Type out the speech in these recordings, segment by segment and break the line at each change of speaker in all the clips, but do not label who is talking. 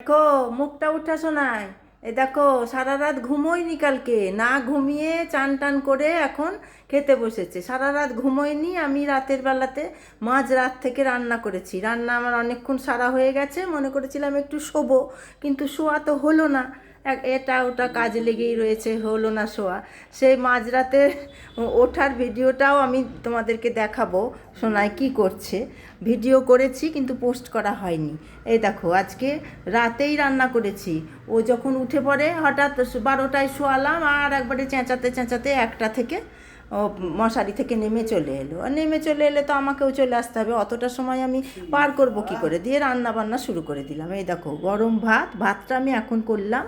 দেখো, মুখটা উঠা শোনায়। এই দেখো, সারা রাত ঘুমোয়নি কালকে, না ঘুমিয়ে চান টান করে এখন খেতে বসেছে। সারা রাত ঘুমোয়নি। আমি রাতের বেলাতে মাঝ রাত থেকে রান্না করেছি। রান্না আমার অনেকক্ষণ সারা হয়ে গেছে, মনে করেছিলাম একটু শোবো, কিন্তু শোয়া তো হলো না। এটা ওটা কাজ লেগেই রয়েছে, হলো না শোয়া। সেই মাঝরাতে ওঠার ভিডিওটাও আমি তোমাদেরকে দেখাবো সোনাই কি করছে। ভিডিও করেছি কিন্তু পোস্ট করা হয়নি। এই দেখো, আজকে রাতেই রান্না করেছি। ও যখন উঠে পড়ে হঠাৎ 12টায় শোয়ালাম, আর একবারে চেঁচাতে চেঁচাতে 1টা থেকে ও মশারি থেকে নেমে চলে এলো। আর নেমে চলে এলে তো আমাকেও চলে আসতে হবে, অতটা সময় আমি পার করব কি করে। দিয়ে রান্না বান্না শুরু করে দিলাম। এই দেখো, গরম ভাতটা আমি এখন করলাম।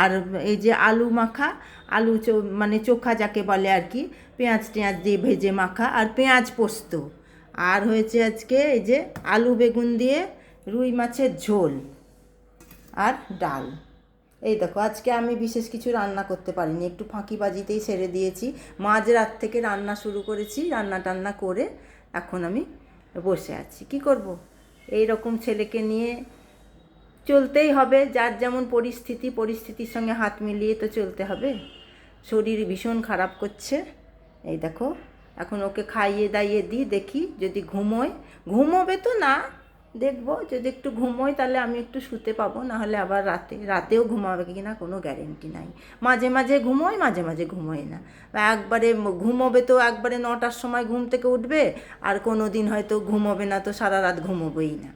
আর এই যে আলু মাখা, আলু মানে চোখা যাকে বলে আর কি, পেঁয়াজ টেঁয়াজ দিয়ে ভেজে মাখা, আর পেঁয়াজ পোস্ত। আর হয়েছে আজকে এই যে আলু বেগুন দিয়ে রুই মাছের ঝোল আর ডাল। এই দেখো, আজকে আমি বিশেষ কিছু রান্না করতে পারিনি, একটু ফাঁকিবাজিতেই ছেড়ে দিয়েছি। মাঝরাত থেকে রান্না শুরু করেছি, রান্না টান্না করে এখন আমি বসে আছি। কি করব, এই রকম ছেলেকে নিয়ে চলতেই হবে। যার যেমন পরিস্থিতি, পরিস্থিতির সঙ্গে হাত মিলিয়ে তো চলতে হবে। শরীর ভীষণ খারাপ করছে। এই দেখো, এখন ওকে খাইয়ে দাইয়ে দিই, দেখি যদি ঘুমোয়। ঘুমোবে তো না, দেখবো যদি একটু ঘুমোয় তাহলে আমি একটু শুতে পাবো, নাহলে আবার রাতেও ঘুমাবে কি না কোনো গ্যারেন্টি নাই। মাঝে মাঝে ঘুমোয়, মাঝে মাঝে ঘুমোয় না। একবারে ঘুমোবে তো একবারে 9টার সময় ঘুম থেকে উঠবে, আর কোনো দিন হয়তো ঘুমোবে না, তো সারা রাত ঘুমোবেই না।